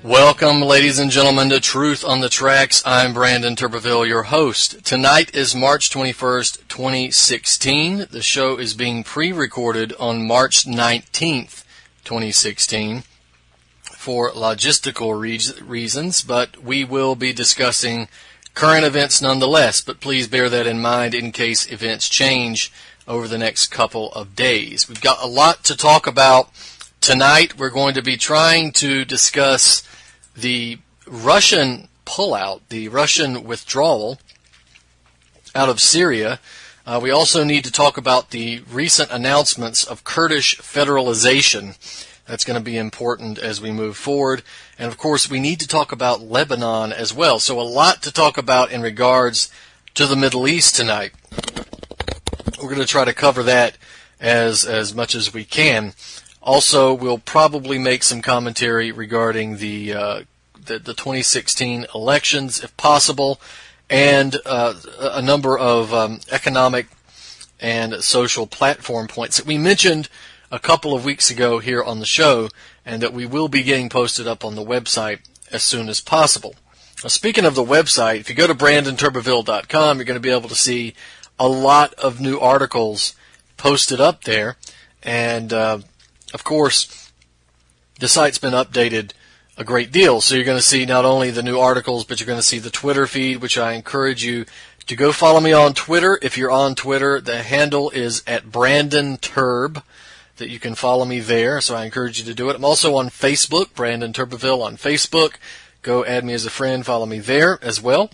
Welcome, ladies and gentlemen, to Truth on the Tracks. I'm Brandon Turbeville, your host. Tonight is March 21st, 2016. The show is being pre-recorded on March 19th, 2016, for logistical reasons, but we will be discussing current events nonetheless. But please bear that in mind in case events change over the next couple of days. We've got a lot to talk about tonight. We're going to be trying to discuss the Russian pullout, the Russian withdrawal out of Syria. We also need to talk about the recent announcements of Kurdish federalization. That's going to be important as we move forward. And of course, we need to talk about Lebanon as well. So a lot to talk about in regards to the Middle East tonight. We're going to try to cover that as much as we can. Also, we'll probably make some commentary regarding the 2016 elections, if possible, and a number of economic and social platform points that we mentioned a couple of weeks ago here on the show, and that we will be getting posted up on the website as soon as possible. Now, speaking of the website, if you go to BrandonTurbeville.com, you're going to be able to see a lot of new articles posted up there, and of course, the site's been updated a great deal, so you're going to see not only the new articles, but you're going to see the Twitter feed, which I encourage you to go follow me on Twitter. If you're on Twitter, the handle is at Brandon Turb, that you can follow me there, so I encourage you to do it. I'm also on Facebook, Brandon Turbeville on Facebook. Go add me as a friend, follow me there as well.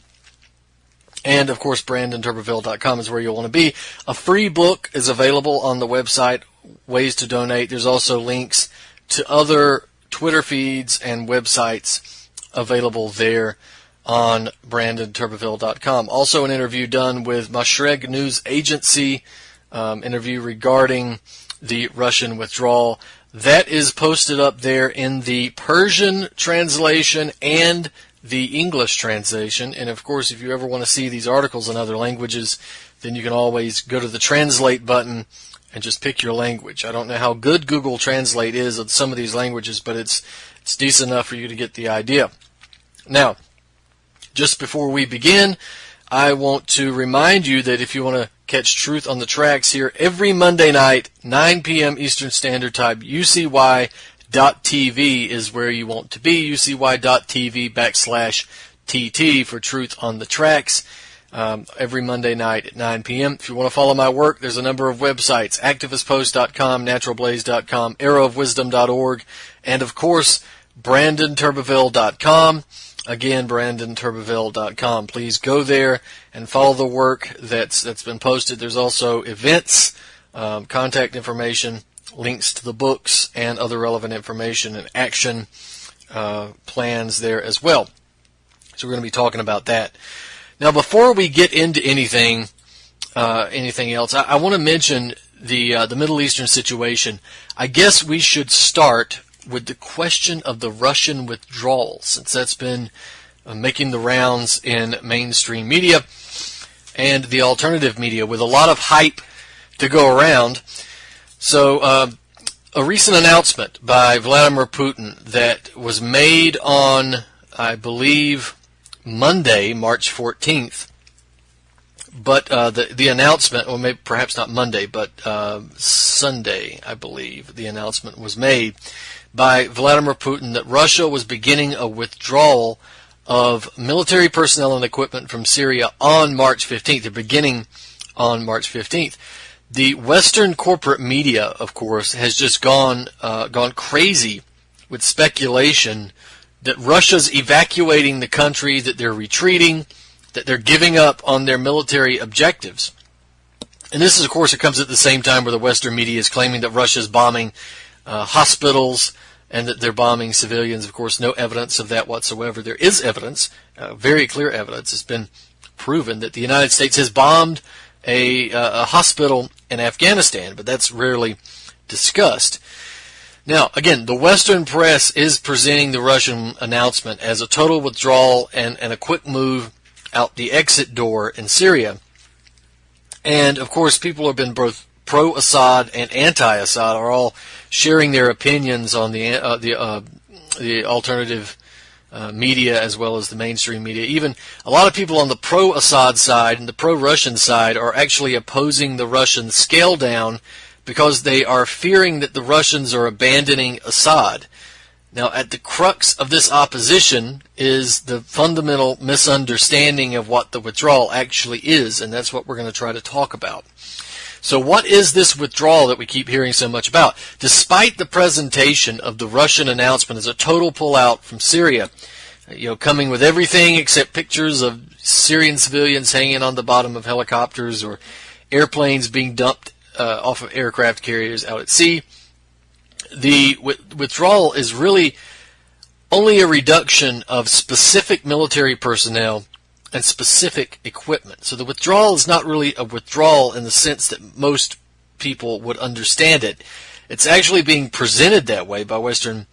And, of course, BrandonTurbeville.com is where you'll want to be. A free book is available on the website, ways to donate. There's also links to other Twitter feeds and websites available there on BrandonTurbeville.com. Also an interview done with Mashreg News Agency, interview regarding the Russian withdrawal. That is posted up there in the Persian translation and the English translation. And of course, if you ever want to see these articles in other languages, then you can always go to the translate button and just pick your language. I don't know how good Google Translate is of some of these languages, but it's decent enough for you to get the idea. Now, just before we begin, I want to remind you that if you want to catch Truth on the Tracks here every Monday night, 9 p.m. Eastern Standard Time, UCY.TV is where you want to be, UCY.TV/TT for Truth on the Tracks. Every Monday night at 9 p.m. If you want to follow my work, there's a number of websites, activistpost.com, naturalblaze.com, arrowofwisdom.org, and of course, BrandonTurbeville.com. Again, BrandonTurbeville.com. Please go there and follow the work that's been posted. There's also events, contact information, links to the books, and other relevant information and action plans there as well. So we're going to be talking about that. Now, before we get into anything else, I want to mention the Middle Eastern situation. I guess we should start with the question of the Russian withdrawal, since that's been making the rounds in mainstream media and the alternative media with a lot of hype to go around. So, a recent announcement by Vladimir Putin that was made on, I believe, Monday, March 14th, but the announcement, or maybe perhaps not Monday, but Sunday, I believe, the announcement was made by Vladimir Putin that Russia was beginning a withdrawal of military personnel and equipment from Syria on March 15th. They're beginning on March 15th. The Western corporate media, of course, has just gone crazy with speculation that Russia's evacuating the country, that they're retreating, that they're giving up on their military objectives. And this is, of course, it comes at the same time where the Western media is claiming that Russia's bombing hospitals and that they're bombing civilians. Of course, no evidence of that whatsoever. There is evidence, very clear evidence. It's been proven that the United States has bombed a hospital in Afghanistan, but that's rarely discussed. Now, again, the Western press is presenting the Russian announcement as a total withdrawal and a quick move out the exit door in Syria. And, of course, people have been both pro-Assad and anti-Assad are all sharing their opinions on the alternative media as well as the mainstream media. Even a lot of people on the pro-Assad side and the pro-Russian side are actually opposing the Russian scale down because they are fearing that the Russians are abandoning Assad. Now, at the crux of this opposition is the fundamental misunderstanding of what the withdrawal actually is, and that's what we're going to try to talk about. So what is this withdrawal that we keep hearing so much about? Despite the presentation of the Russian announcement as a total pullout from Syria, coming with everything except pictures of Syrian civilians hanging on the bottom of helicopters or airplanes being dumped off of aircraft carriers out at sea, the withdrawal is really only a reduction of specific military personnel and specific equipment. So the withdrawal is not really a withdrawal in the sense that most people would understand it. It's actually being presented that way by Western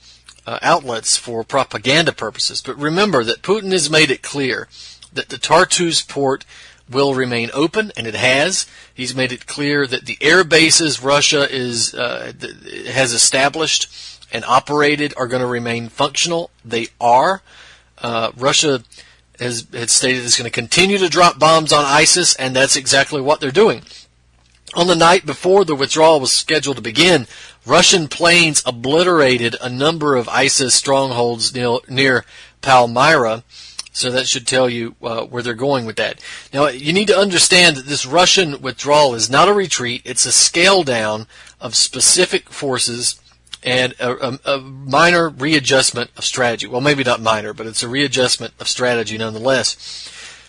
outlets for propaganda purposes. But remember that Putin has made it clear that the Tartus port will remain open, and it has. He's made it clear that the air bases Russia has established and operated are going to remain functional. They are. Russia has stated it's going to continue to drop bombs on ISIS, and that's exactly what they're doing. On the night before the withdrawal was scheduled to begin, Russian planes obliterated a number of ISIS strongholds near Palmyra. So that should tell you where they're going with that. Now, you need to understand that this Russian withdrawal is not a retreat. It's a scale down of specific forces and a minor readjustment of strategy. Well, maybe not minor, but it's a readjustment of strategy nonetheless.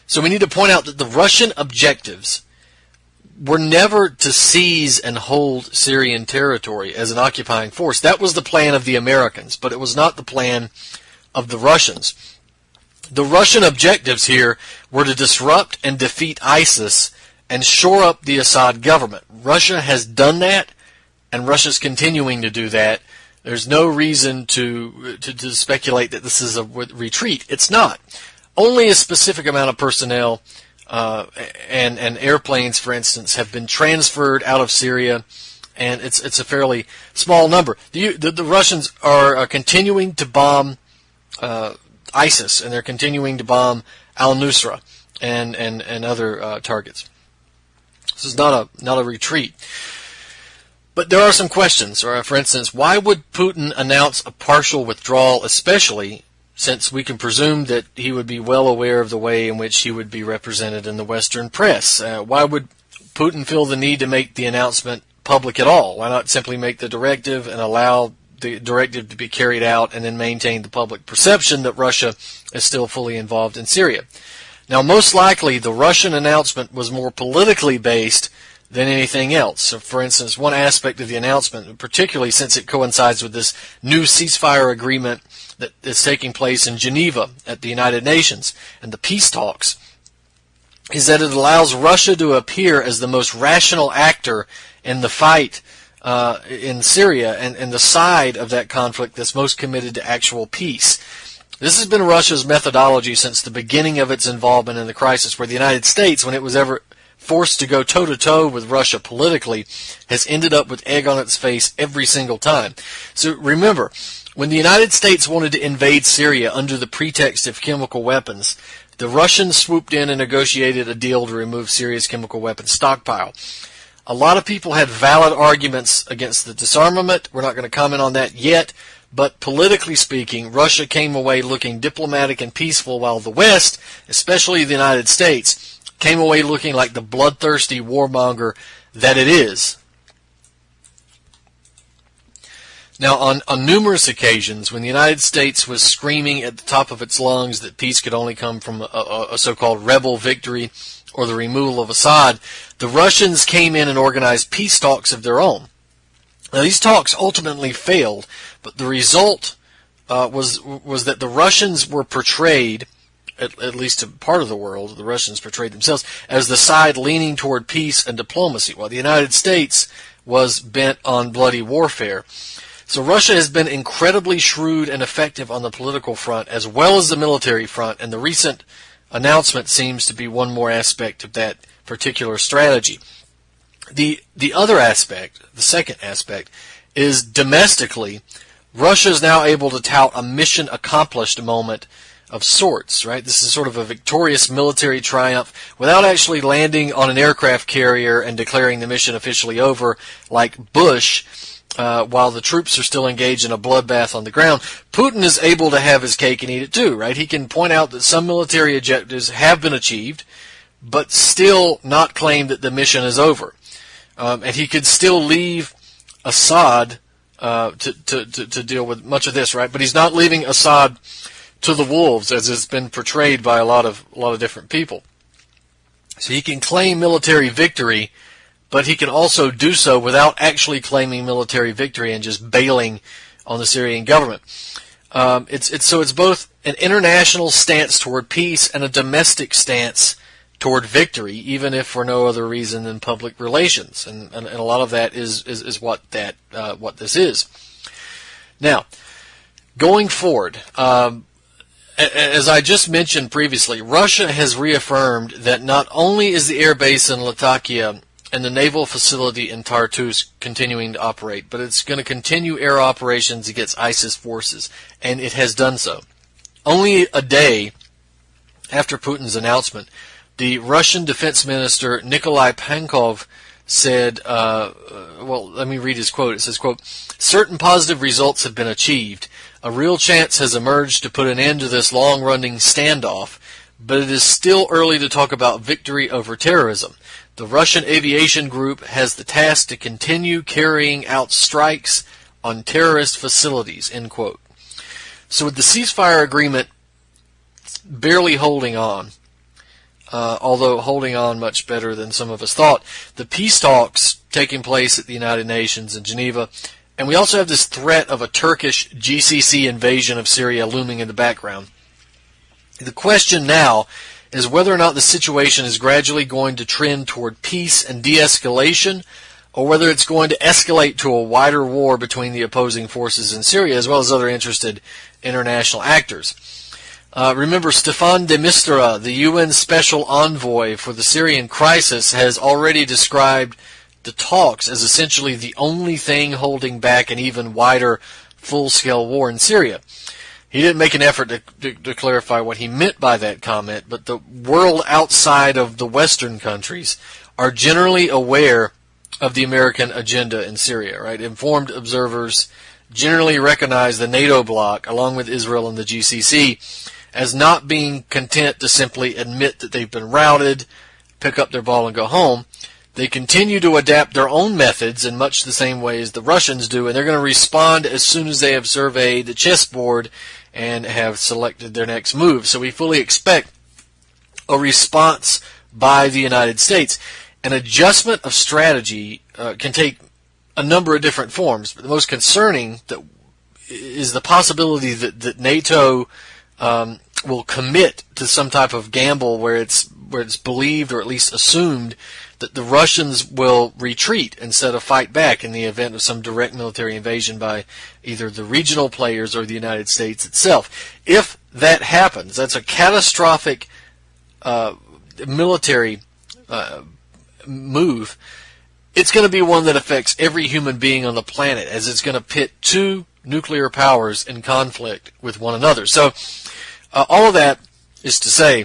So we need to point out that the Russian objectives were never to seize and hold Syrian territory as an occupying force. That was the plan of the Americans, but it was not the plan of the Russians. The Russian objectives here were to disrupt and defeat ISIS and shore up the Assad government. Russia has done that, and Russia's continuing to do that. There's no reason to speculate that this is a retreat. It's not. Only a specific amount of personnel and airplanes, for instance, have been transferred out of Syria, and it's a fairly small number. The Russians are continuing to bomb ISIS, and they're continuing to bomb al-Nusra and other targets. This is not a retreat. But there are some questions. For instance, why would Putin announce a partial withdrawal, especially since we can presume that he would be well aware of the way in which he would be represented in the Western press? Why would Putin feel the need to make the announcement public at all? Why not simply make the directive and allow the directive to be carried out and then maintain the public perception that Russia is still fully involved in Syria? Now, most likely, the Russian announcement was more politically based than anything else. So, for instance, one aspect of the announcement, particularly since it coincides with this new ceasefire agreement that is taking place in Geneva at the United Nations and the peace talks, is that it allows Russia to appear as the most rational actor in the fight in Syria and the side of that conflict that's most committed to actual peace. This has been Russia's methodology since the beginning of its involvement in the crisis, where the United States, when it was ever forced to go toe-to-toe with Russia politically, has ended up with egg on its face every single time. So remember, when the United States wanted to invade Syria under the pretext of chemical weapons, the Russians swooped in and negotiated a deal to remove Syria's chemical weapons stockpile. A lot of people had valid arguments against the disarmament. We're not going to comment on that yet. But politically speaking, Russia came away looking diplomatic and peaceful, while the West, especially the United States, came away looking like the bloodthirsty warmonger that it is. Now, on numerous occasions, when the United States was screaming at the top of its lungs that peace could only come from a so-called rebel victory or the removal of Assad, the Russians came in and organized peace talks of their own. Now, these talks ultimately failed, but the result was that the Russians were portrayed, at least to part of the world, the Russians portrayed themselves as the side leaning toward peace and diplomacy, while the United States was bent on bloody warfare. So Russia has been incredibly shrewd and effective on the political front as well as the military front, and the recent announcement seems to be one more aspect of that particular strategy. The other aspect, the second aspect, is domestically, Russia is now able to tout a mission accomplished moment of sorts, right? This is sort of a victorious military triumph without actually landing on an aircraft carrier and declaring the mission officially over like Bush, while the troops are still engaged in a bloodbath on the ground. Putin is able to have his cake and eat it too, right? He can point out that some military objectives have been achieved, but still not claim that the mission is over. And he could still leave Assad to deal with much of this, right? But he's not leaving Assad to the wolves, as has been portrayed by a lot of different people. So he can claim military victory, but he can also do so without actually claiming military victory and just bailing on the Syrian government. It's both an international stance toward peace and a domestic stance toward victory, even if for no other reason than public relations, and a lot of that is what this is. Now, going forward, as I just mentioned previously, Russia has reaffirmed that not only is the air base in Latakia and the naval facility in Tartus continuing to operate, but it's going to continue air operations against ISIS forces, and it has done so. Only a day after Putin's announcement, the Russian Defense Minister Nikolai Pankov said, let me read his quote. It says, quote, "Certain positive results have been achieved. A real chance has emerged to put an end to this long-running standoff, but it is still early to talk about victory over terrorism. The Russian aviation group has the task to continue carrying out strikes on terrorist facilities," end quote. So with the ceasefire agreement barely holding on, although holding on much better than some of us thought, the peace talks taking place at the United Nations in Geneva, and we also have this threat of a Turkish GCC invasion of Syria looming in the background. The question now is whether or not the situation is gradually going to trend toward peace and de-escalation, or whether it's going to escalate to a wider war between the opposing forces in Syria, as well as other interested international actors. Remember, Staffan de Mistura, the UN Special Envoy for the Syrian crisis, has already described the talks as essentially the only thing holding back an even wider full-scale war in Syria. He didn't make an effort to clarify what he meant by that comment, but the world outside of the Western countries are generally aware of the American agenda in Syria, right? Informed observers generally recognize the NATO bloc, along with Israel and the GCC, as not being content to simply admit that they've been routed, pick up their ball and go home. They continue to adapt their own methods in much the same way as the Russians do, and they're going to respond as soon as they have surveyed the chessboard and have selected their next move. So we fully expect a response by the United States. An adjustment of strategy can take a number of different forms, but the most concerning is the possibility that NATO will commit to some type of gamble where it's believed or at least assumed that the Russians will retreat instead of fight back in the event of some direct military invasion by either the regional players or the United States itself. If that happens, that's a catastrophic military move. It's going to be one that affects every human being on the planet, as it's going to pit two nuclear powers in conflict with one another. So all of that is to say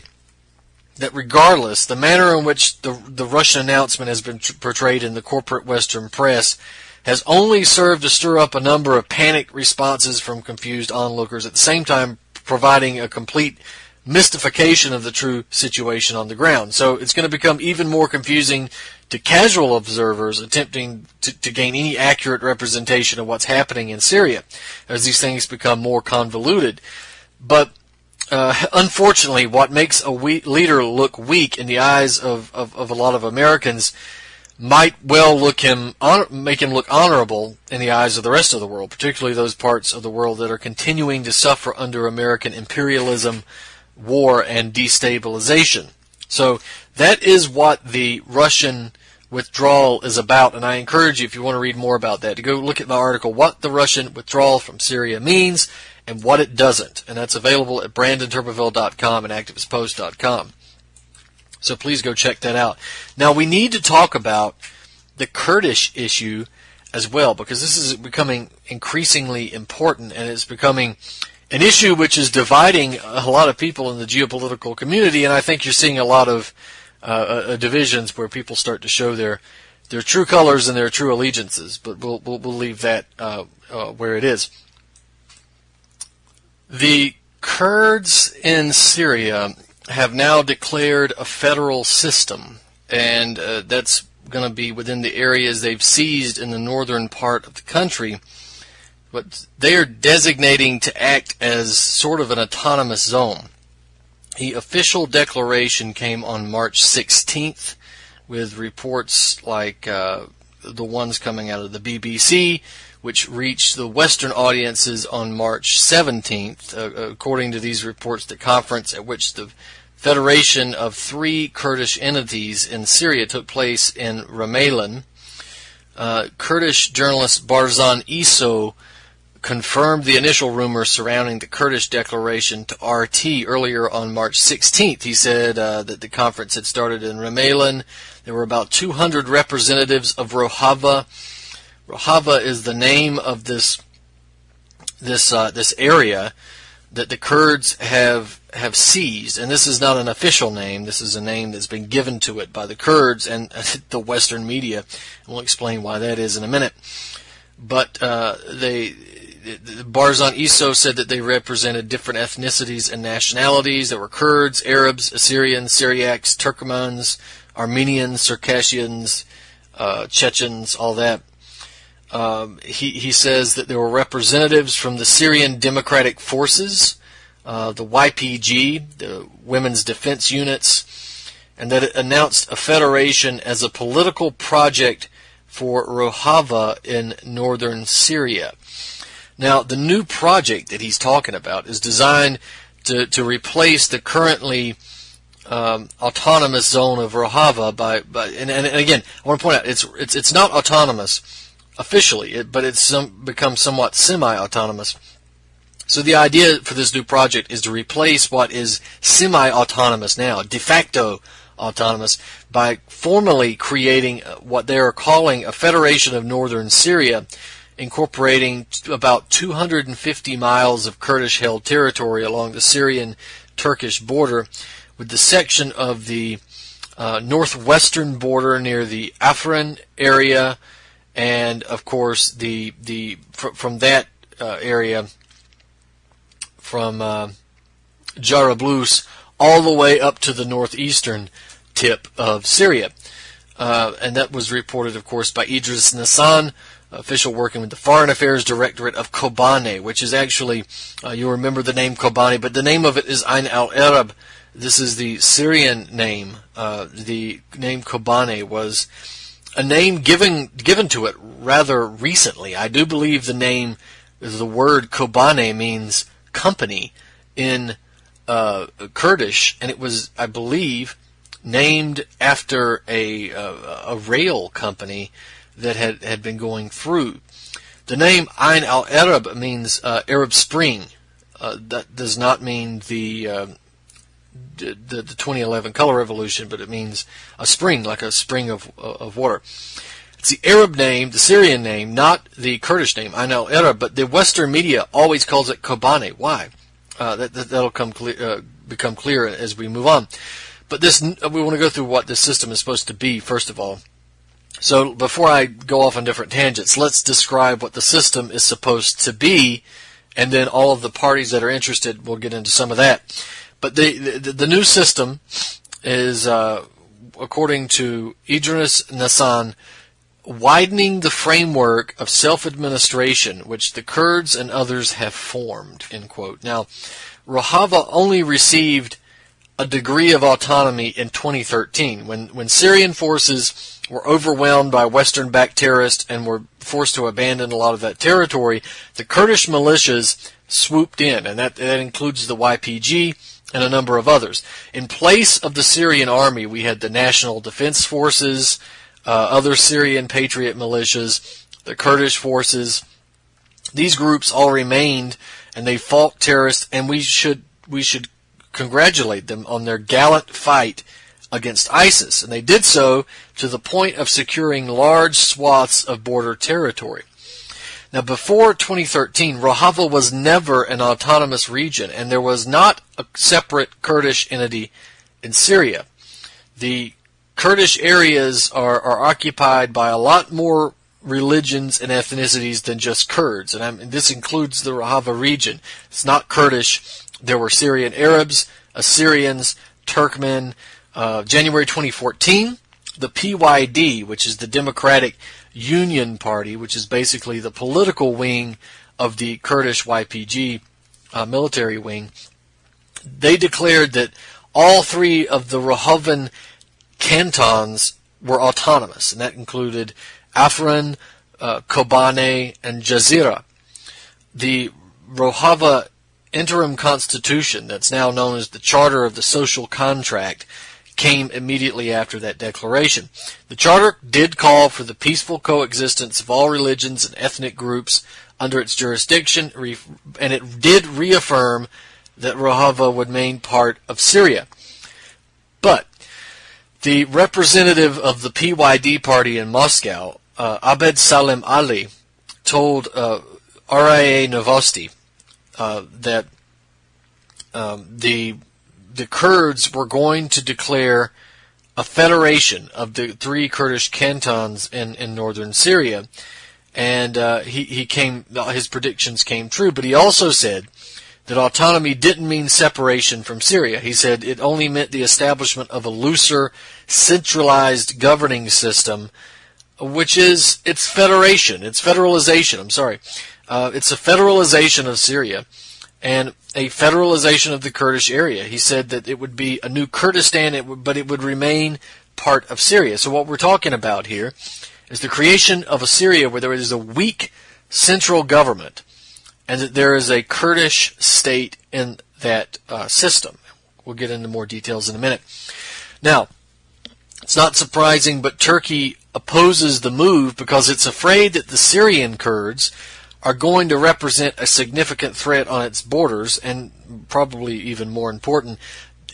that regardless, the manner in which the Russian announcement has been portrayed in the corporate Western press has only served to stir up a number of panicked responses from confused onlookers, at the same time providing a complete mystification of the true situation on the ground. So it's going to become even more confusing to casual observers attempting to gain any accurate representation of what's happening in Syria as these things become more convoluted. But unfortunately, what makes a leader look weak in the eyes of a lot of Americans might well make him look honorable in the eyes of the rest of the world, particularly those parts of the world that are continuing to suffer under American imperialism, war, and destabilization. So that is what the Russian withdrawal is about, and I encourage you, if you want to read more about that, to go look at my article, What the Russian Withdrawal from Syria Means and What It Doesn't, and that's available at BrandonTurbeville.com and ActivistPost.com. So please go check that out. Now we need to talk about the Kurdish issue as well, because this is becoming increasingly important, and it's becoming an issue which is dividing a lot of people in the geopolitical community. And I think you're seeing a lot of divisions where people start to show their true colors and their true allegiances. But we'll leave that where it is. The Kurds in Syria have now declared a federal system, and that's going to be within the areas they've seized in the northern part of the country. But they are designating to act as sort of an autonomous zone. The official declaration came on March 16th, with reports like the ones coming out of the BBC, which reached the Western audiences on March 17th. According to these reports, the conference at which the federation of 3 Kurdish entities in Syria took place in Rumeilin. Kurdish journalist Barzan Iso confirmed the initial rumors surrounding the Kurdish declaration to RT earlier on March 16th. He said that the conference had started in Rumeilin. There were about 200 representatives of Rojava. Rojava is the name of this area that the Kurds have seized, and this is not an official name. This is a name that's been given to it by the Kurds and the Western media. And we'll explain why that is in a minute. But Barzan Iso said that they represented different ethnicities and nationalities. There were Kurds, Arabs, Assyrians, Syriacs, Turkomans, Armenians, Circassians, Chechens, all that. He says that there were representatives from the Syrian Democratic Forces, the YPG, the Women's Defense Units, and that it announced a federation as a political project for Rojava in northern Syria. Now, the new project that he's talking about is designed to replace the currently autonomous zone of Rojava and again, I want to point out it's not autonomous officially, but it's become somewhat semi-autonomous. So the idea for this new project is to replace what is semi-autonomous now, de facto autonomous, by formally creating what they are calling a Federation of Northern Syria, incorporating about 250 miles of Kurdish-held territory along the Syrian-Turkish border, with the section of the northwestern border near the Afrin area, and of course from that area, from Jarablus all the way up to the northeastern tip of Syria. And that was reported, of course, by Idris Nassan, official working with the Foreign Affairs Directorate of Kobane, which is actually, you'll remember the name Kobane, but the name of it is Ain al-Arab. This is the Syrian name. The name Kobane was a name given to it rather recently. I do believe the word Kobane means company in Kurdish, and it was, I believe, named after a rail company that had been going through. The name Ain al-Arab means Arab Spring. That does not mean the 2011 color revolution, but it means a spring, like a spring of water. It's the Arab name, the Syrian name, not the Kurdish name, Ain al-Arab, but the Western media always calls it Kobane. Why? That'll become clear as we move on. But we want to go through what this system is supposed to be, first of all. So before I go off on different tangents, let's describe what the system is supposed to be, and then all of the parties that are interested will get into some of that. But the new system is, according to Idris Nassan, widening the framework of self-administration which the Kurds and others have formed, end quote. Now, Rojava only received a degree of autonomy in 2013 when Syrian forces were overwhelmed by Western-backed terrorists and were forced to abandon a lot of that territory. The Kurdish militias swooped in, and that includes the YPG and a number of others. In place of the Syrian army, we had the National Defense Forces, other Syrian patriot militias, the Kurdish forces. These groups all remained, and they fought terrorists, and we should congratulate them on their gallant fight against ISIS, and they did so to the point of securing large swaths of border territory. Now, before 2013, Rojava was never an autonomous region, and there was not a separate Kurdish entity in Syria. The Kurdish areas are occupied by a lot more religions and ethnicities than just Kurds, and this includes the Rojava region. It's not Kurdish. There were Syrian Arabs, Assyrians, Turkmen. January 2014, the PYD, which is the Democratic Union Party, which is basically the political wing of the Kurdish YPG military wing, they declared that all three of the Rojavan cantons were autonomous, and that included Afrin, Kobane, and Jazira. The Rojava interim constitution, that's now known as the Charter of the Social Contract, came immediately after that declaration. The charter did call for the peaceful coexistence of all religions and ethnic groups under its jurisdiction, and it did reaffirm that Rojava would remain part of Syria. But the representative of the PYD party in Moscow, Abed Salem Ali, told RIA Novosti that the Kurds were going to declare a federation of the three Kurdish cantons in northern Syria, and his predictions came true. But he also said that autonomy didn't mean separation from Syria. He said it only meant the establishment of a looser, centralized governing system, which is its federation, its federalization. It's a federalization of Syria and a federalization of the Kurdish area. He said that it would be a new Kurdistan, but it would remain part of Syria. So what we're talking about here is the creation of a Syria where there is a weak central government and that there is a Kurdish state in that system. We'll get into more details in a minute. Now, it's not surprising, but Turkey opposes the move because it's afraid that the Syrian Kurds are going to represent a significant threat on its borders, and probably even more important,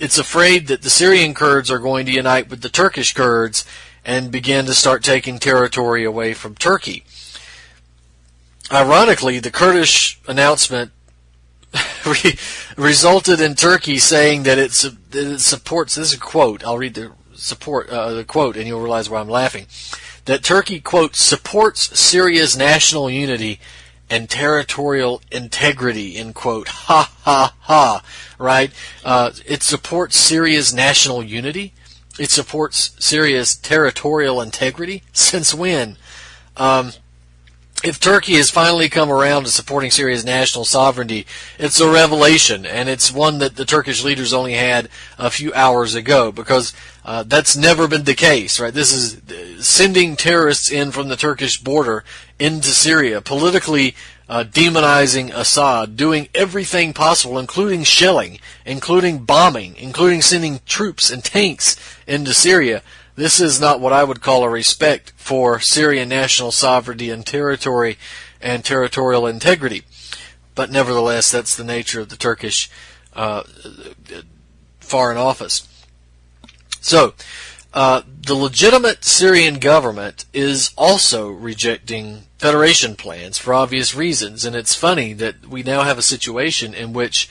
it's afraid that the Syrian Kurds are going to unite with the Turkish Kurds and begin to start taking territory away from Turkey. Ironically, the Kurdish announcement resulted in Turkey saying that it supports, this is a quote, I'll read the quote and you'll realize why I'm laughing, that Turkey, quote, supports Syria's national unity and territorial integrity, end quote. Ha, ha, ha, right? It supports Syria's national unity. It supports Syria's territorial integrity. Since when? If Turkey has finally come around to supporting Syria's national sovereignty, it's a revelation, and it's one that the Turkish leaders only had a few hours ago, because that's never been the case, right? This is sending terrorists in from the Turkish border into Syria, politically demonizing Assad, doing everything possible, including shelling, including bombing, including sending troops and tanks into Syria. This is not what I would call a respect for Syrian national sovereignty and territory and territorial integrity. But nevertheless, that's the nature of the Turkish Foreign Office. So, the legitimate Syrian government is also rejecting federation plans for obvious reasons. And it's funny that we now have a situation in which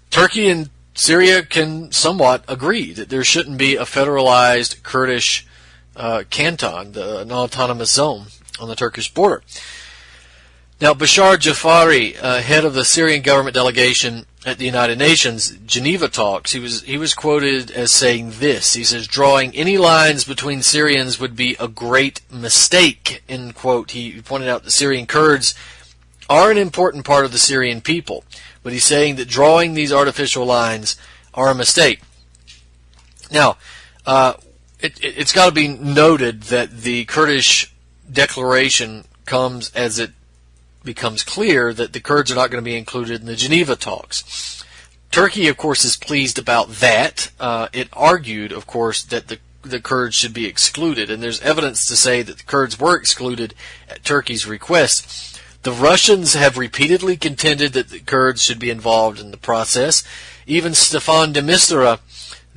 Turkey and Syria can somewhat agree that there shouldn't be a federalized Kurdish canton, an autonomous zone on the Turkish border. Now, Bashar Jafari, head of the Syrian government delegation at the United Nations Geneva talks, he was quoted as saying this. He says, drawing any lines between Syrians would be a great mistake, end quote. He pointed out the Syrian Kurds are an important part of the Syrian people, but he's saying that drawing these artificial lines are a mistake. Now, it's got to be noted that the Kurdish declaration comes as it becomes clear that the Kurds are not going to be included in the Geneva talks. Turkey, of course, is pleased about that. It argued, of course, that the Kurds should be excluded, and there's evidence to say that the Kurds were excluded at Turkey's request. The Russians have repeatedly contended that the Kurds should be involved in the process. Even Stefan de Mistura,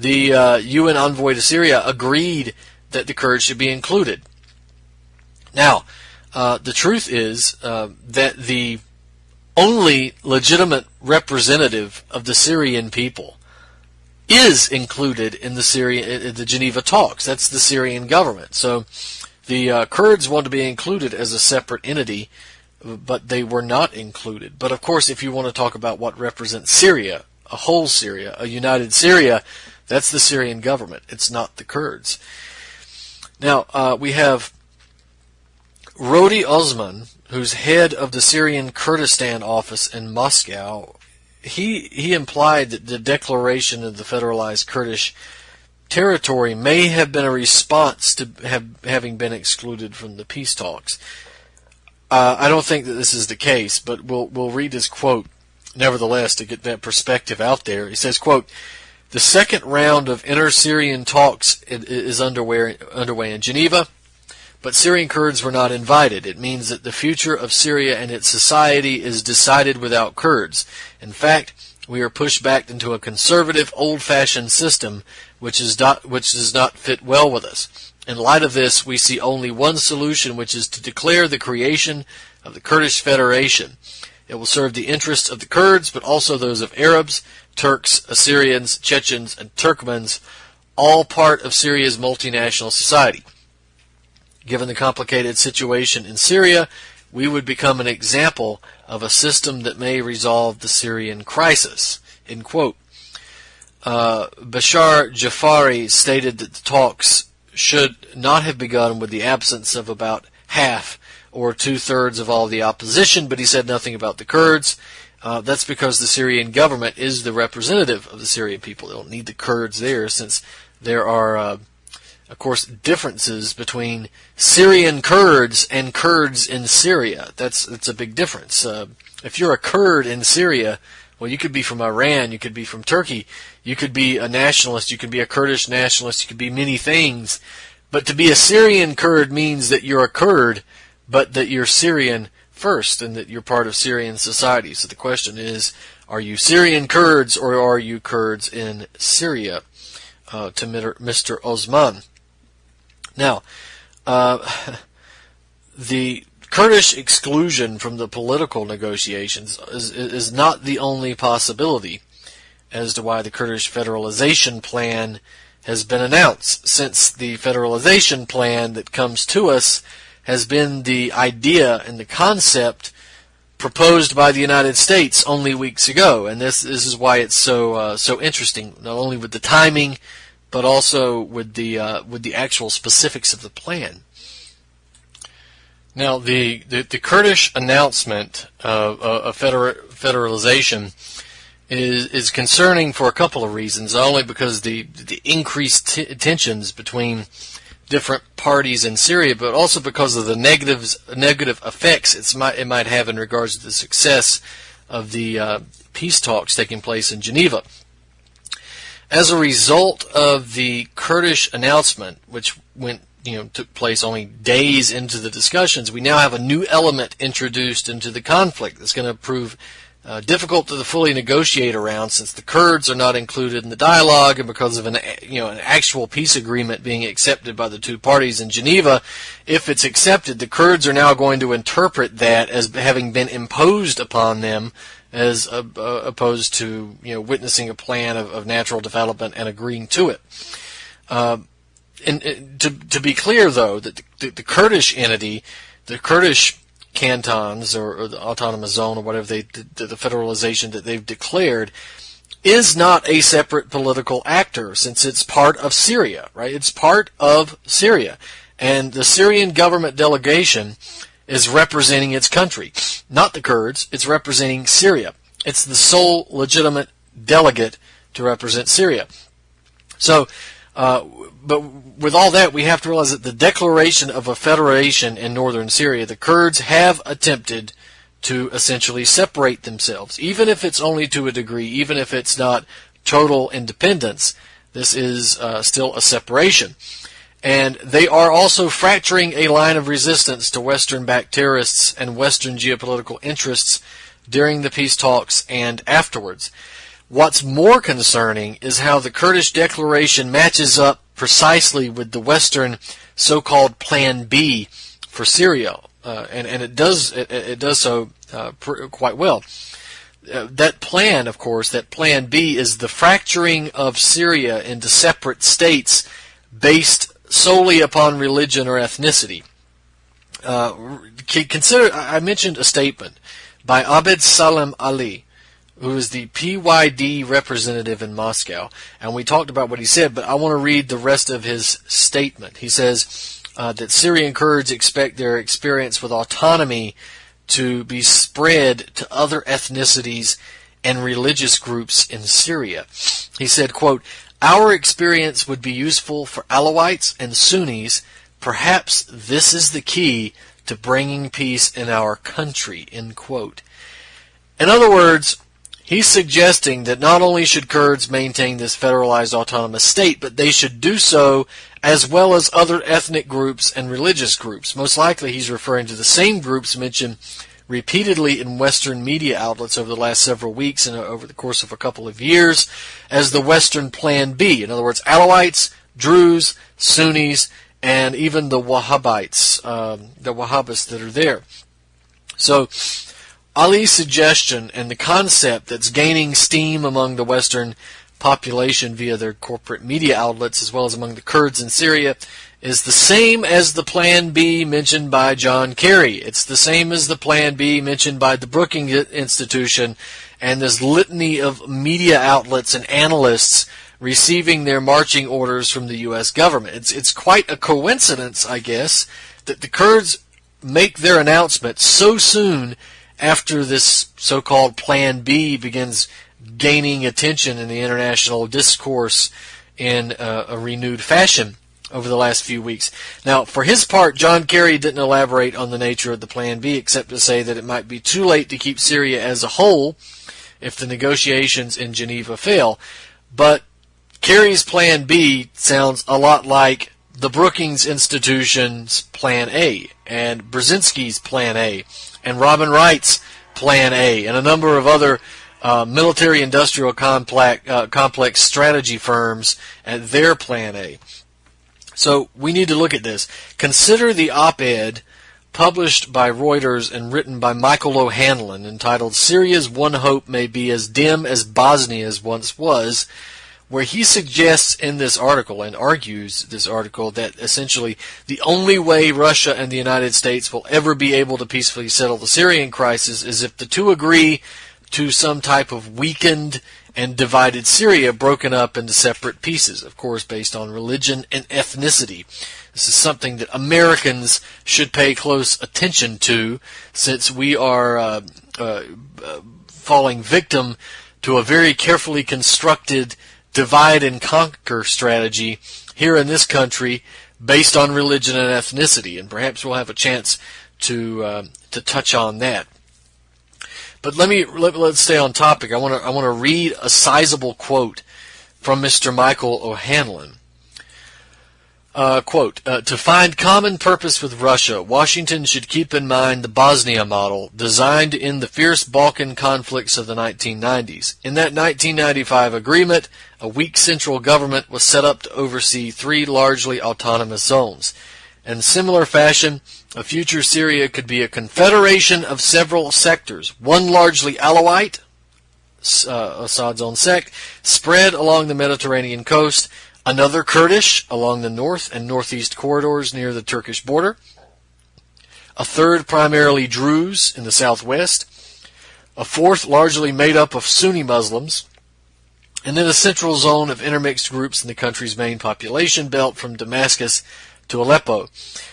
the UN envoy to Syria agreed that the Kurds should be included. Now, the truth is that the only legitimate representative of the Syrian people is included in the Geneva talks. That's the Syrian government. So the Kurds want to be included as a separate entity, but they were not included. But of course, if you want to talk about what represents Syria, a whole Syria, a united Syria, that's the Syrian government. It's not the Kurds. Now, we have Rodi Osman, who's head of the Syrian Kurdistan office in Moscow. He implied that the declaration of the federalized Kurdish territory may have been a response to having been excluded from the peace talks. I don't think that this is the case, but we'll read his quote nevertheless to get that perspective out there. He says, quote, "The second round of inter-Syrian talks is underway in Geneva, but Syrian Kurds were not invited. It means that the future of Syria and its society is decided without Kurds. In fact, we are pushed back into a conservative, old-fashioned system which does not fit well with us. In light of this, we see only one solution, which is to declare the creation of the Kurdish Federation. It will serve the interests of the Kurds, but also those of Arabs, Turks, Assyrians, Chechens, and Turkmens, all part of Syria's multinational society. Given the complicated situation in Syria, we would become an example of a system that may resolve the Syrian crisis." End quote. Bashar Jafari stated that the talks should not have begun with the absence of about half or two-thirds of all the opposition, but he said nothing about the Kurds. That's because the Syrian government is the representative of the Syrian people. They don't need the Kurds there, since there are, of course, differences between Syrian Kurds and Kurds in Syria. That's a big difference. If you're a Kurd in Syria, well, you could be from Iran, you could be from Turkey, you could be a nationalist, you could be a Kurdish nationalist, you could be many things. But to be a Syrian Kurd means that you're a Kurd, but that you're Syrian first, and that you're part of Syrian society. So the question is, are you Syrian Kurds, or are you Kurds in Syria? To Mr. Osman. Now, the Kurdish exclusion from the political negotiations is not the only possibility as to why the Kurdish federalization plan has been announced, since the federalization plan that comes to us has been the idea and the concept proposed by the United States only weeks ago. And this is why it's so interesting, not only with the timing, but also with the actual specifics of the plan. Now, the Kurdish announcement of federalization is concerning for a couple of reasons. Not only because the increased tensions between different parties in Syria, but also because of the negative effects it might have in regards to the success of the peace talks taking place in Geneva. As a result of the Kurdish announcement, which took place only days into the discussions, we now have a new element introduced into the conflict that's going to prove difficult to fully negotiate around, since the Kurds are not included in the dialogue, and because of an actual peace agreement being accepted by the two parties in Geneva. If it's accepted, the Kurds are now going to interpret that as having been imposed upon them, as opposed to witnessing a plan of natural development and agreeing to it. And to be clear, though, that the Kurdish entity, the Kurdish cantons or the autonomous zone or whatever the federalization that they've declared, is not a separate political actor, since it's part of Syria, right? It's part of Syria, and the Syrian government delegation is representing its country, not the Kurds. It's representing Syria. It's the sole legitimate delegate to represent Syria. So, but with all that, we have to realize that the declaration of a federation in northern Syria, the Kurds have attempted to essentially separate themselves, even if it's only to a degree, even if it's not total independence. This is still a separation. And they are also fracturing a line of resistance to Western-backed terrorists and Western geopolitical interests during the peace talks and afterwards. What's more concerning is how the Kurdish declaration matches up precisely with the Western so-called Plan B for Syria, and it does so quite well. That plan, of course, that Plan B is the fracturing of Syria into separate states based solely upon religion or ethnicity. Consider, I mentioned a statement by Abed Salem Ali, who is the PYD representative in Moscow, and we talked about what he said, but I want to read the rest of his statement. He says that Syrian Kurds expect their experience with autonomy to be spread to other ethnicities and religious groups in Syria. He said, quote, "Our experience would be useful for Alawites and Sunnis. Perhaps this is the key to bringing peace in our country," end quote. In other words, he's suggesting that not only should Kurds maintain this federalized autonomous state, but they should do so as well as other ethnic groups and religious groups. Most likely he's referring to the same groups mentioned repeatedly in Western media outlets over the last several weeks and over the course of a couple of years as the Western Plan B. In other words, Alawites, Druze, Sunnis, and even the Wahhabites, the Wahhabists that are there. So Ali's suggestion and the concept that's gaining steam among the Western population via their corporate media outlets as well as among the Kurds in Syria is the same as the Plan B mentioned by John Kerry. It's the same as the Plan B mentioned by the Brookings Institution and this litany of media outlets and analysts receiving their marching orders from the U.S. government. It's quite a coincidence, I guess, that the Kurds make their announcement so soon after this so-called Plan B begins gaining attention in the international discourse in a renewed fashion over the last few weeks. Now, for his part, John Kerry didn't elaborate on the nature of the Plan B except to say that it might be too late to keep Syria as a whole if the negotiations in Geneva fail. But Kerry's Plan B sounds a lot like the Brookings Institution's Plan A, and Brzezinski's Plan A, and Robin Wright's Plan A, and a number of other military-industrial complex strategy firms and their Plan A. So we need to look at this. Consider the op-ed published by Reuters and written by Michael O'Hanlon entitled "Syria's One Hope May Be as Dim as Bosnia's Once Was," where he suggests in this article and argues this article that essentially the only way Russia and the United States will ever be able to peacefully settle the Syrian crisis is if the two agree to some type of weakened and divided Syria broken up into separate pieces, of course based on religion and ethnicity. This is something that Americans should pay close attention to, since we are falling victim to a very carefully constructed divide and conquer strategy here in this country based on religion and ethnicity, and perhaps we'll have a chance to touch on that. But let's stay on topic. I want to read a sizable quote from Mr. Michael O'Hanlon. Quote, "To find common purpose with Russia, Washington should keep in mind the Bosnia model designed in the fierce Balkan conflicts of the 1990s. In that 1995 agreement, a weak central government was set up to oversee 3 largely autonomous zones. In similar fashion, a future Syria could be a confederation of several sectors, one largely Alawite, Assad's own sect, spread along the Mediterranean coast, another Kurdish along the north and northeast corridors near the Turkish border, a third primarily Druze in the southwest, a fourth largely made up of Sunni Muslims, and then a central zone of intermixed groups in the country's main population belt from Damascus to Aleppo.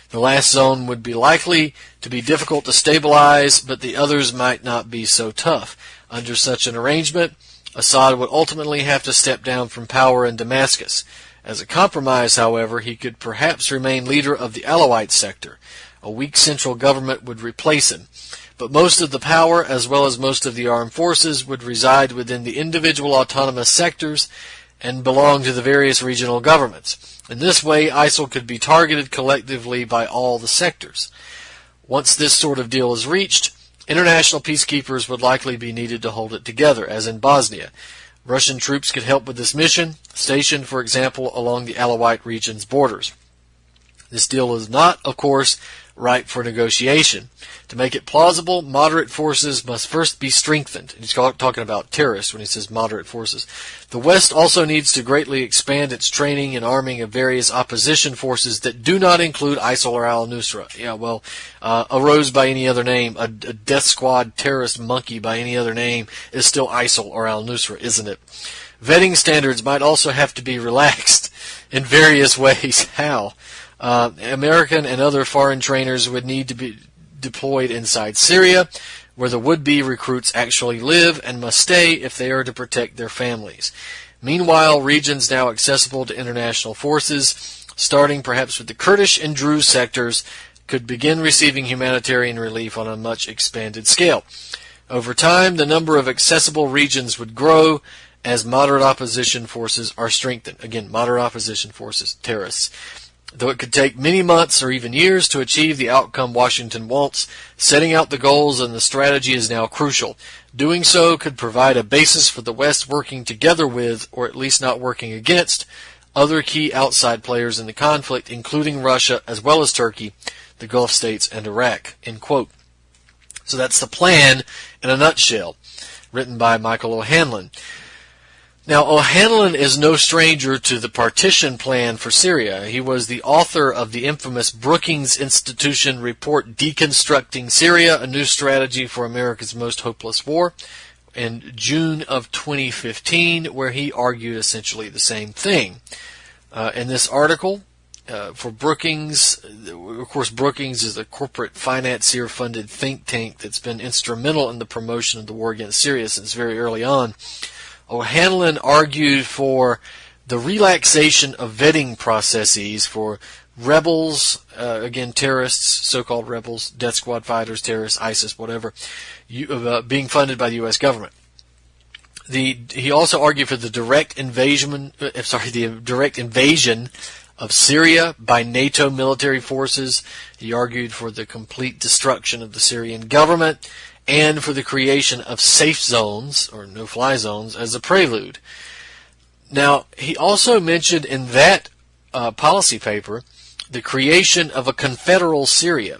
The last zone would be likely to be difficult to stabilize, but the others might not be so tough. Under such an arrangement, Assad would ultimately have to step down from power in Damascus. As a compromise, however, he could perhaps remain leader of the Alawite sector. A weak central government would replace him. But most of the power, as well as most of the armed forces, would reside within the individual autonomous sectors and belong to the various regional governments. In this way, ISIL could be targeted collectively by all the sectors. Once this sort of deal is reached, international peacekeepers would likely be needed to hold it together, as in Bosnia. Russian troops could help with this mission, stationed, for example, along the Alawite region's borders. This deal is not, of course, ripe for negotiation. To make it plausible, moderate forces must first be strengthened. He's talking about terrorists when he says moderate forces. The West also needs to greatly expand its training and arming of various opposition forces that do not include ISIL or al-Nusra. Yeah, well, a rose by any other name, a death squad terrorist monkey by any other name is still ISIL or al-Nusra, isn't it? Vetting standards might also have to be relaxed in various ways. How? American and other foreign trainers would need to be deployed inside Syria, where the would-be recruits actually live and must stay if they are to protect their families. Meanwhile, regions now accessible to international forces, starting perhaps with the Kurdish and Druze sectors, could begin receiving humanitarian relief on a much expanded scale. Over time, the number of accessible regions would grow as moderate opposition forces are strengthened. Again, moderate opposition forces, terrorists. Though it could take many months or even years to achieve the outcome Washington wants, setting out the goals and the strategy is now crucial. Doing so could provide a basis for the West working together with, or at least not working against, other key outside players in the conflict, including Russia as well as Turkey, the Gulf states, and Iraq. End quote. So that's the plan in a nutshell, written by Michael O'Hanlon. Now, O'Hanlon is no stranger to the partition plan for Syria. He was the author of the infamous Brookings Institution report Deconstructing Syria, a New Strategy for America's Most Hopeless War, in June of 2015, where he argued essentially the same thing. In this article, for Brookings, of course, Brookings is a corporate financier-funded think tank that's been instrumental in the promotion of the war against Syria since very early on. O'Hanlon argued for the relaxation of vetting processes for rebels, again, terrorists, so-called rebels, death squad fighters, terrorists, ISIS, whatever, being funded by the U.S. government. He also argued for the direct invasion of Syria by NATO military forces. He argued for the complete destruction of the Syrian government and for the creation of safe zones, or no-fly zones, as a prelude. Now, he also mentioned in that policy paper the creation of a confederal Syria.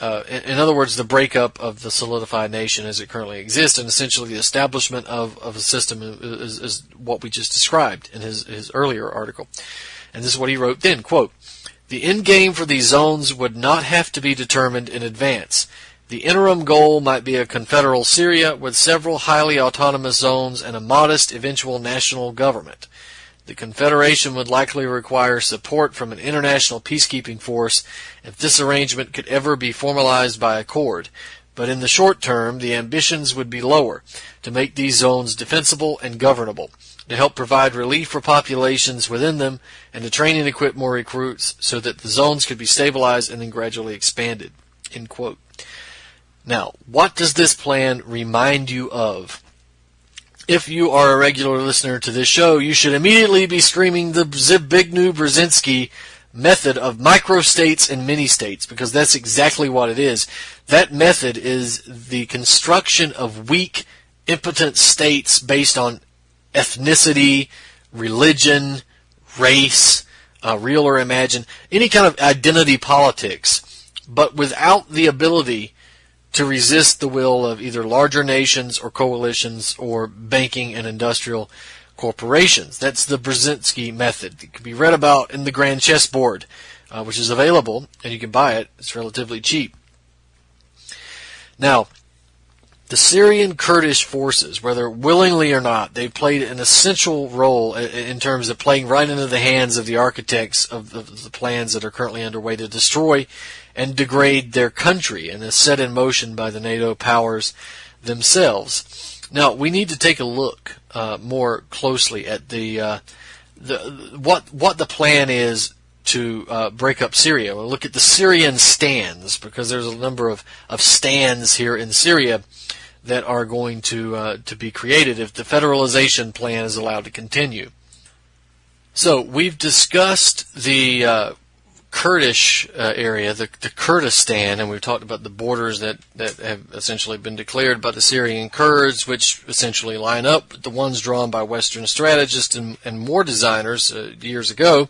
In other words, the breakup of the solidified nation as it currently exists, and essentially the establishment of a system is what we just described in his earlier article. And this is what he wrote then, quote, "The end game for these zones would not have to be determined in advance. The interim goal might be a confederal Syria with several highly autonomous zones and a modest eventual national government. The confederation would likely require support from an international peacekeeping force if this arrangement could ever be formalized by accord. But in the short term, the ambitions would be lower, to make these zones defensible and governable, to help provide relief for populations within them, and to train and equip more recruits so that the zones could be stabilized and then gradually expanded." End quote. Now, what does this plan remind you of? If you are a regular listener to this show, you should immediately be screaming the Zbigniew Brzezinski method of microstates and mini-states, because that's exactly what it is. That method is the construction of weak, impotent states based on ethnicity, religion, race, real or imagined, any kind of identity politics, but without the ability to resist the will of either larger nations or coalitions or banking and industrial corporations. That's the Brzezinski method. It can be read about in the Grand Chessboard, which is available, and you can buy it. It's relatively cheap. Now, the Syrian Kurdish forces, whether willingly or not, they've played an essential role in terms of playing right into the hands of the architects of the plans that are currently underway to destroy and degrade their country, and is set in motion by the NATO powers themselves. Now, we need to take a look more closely at what the plan is to break up Syria. We'll look at the Syrian stands, because there's a number of stands here in Syria that are going to be created if the federalization plan is allowed to continue. So we've discussed the Kurdish area, the Kurdistan, and we've talked about the borders that have essentially been declared by the Syrian Kurds, which essentially line up with the ones drawn by Western strategists and war designers years ago.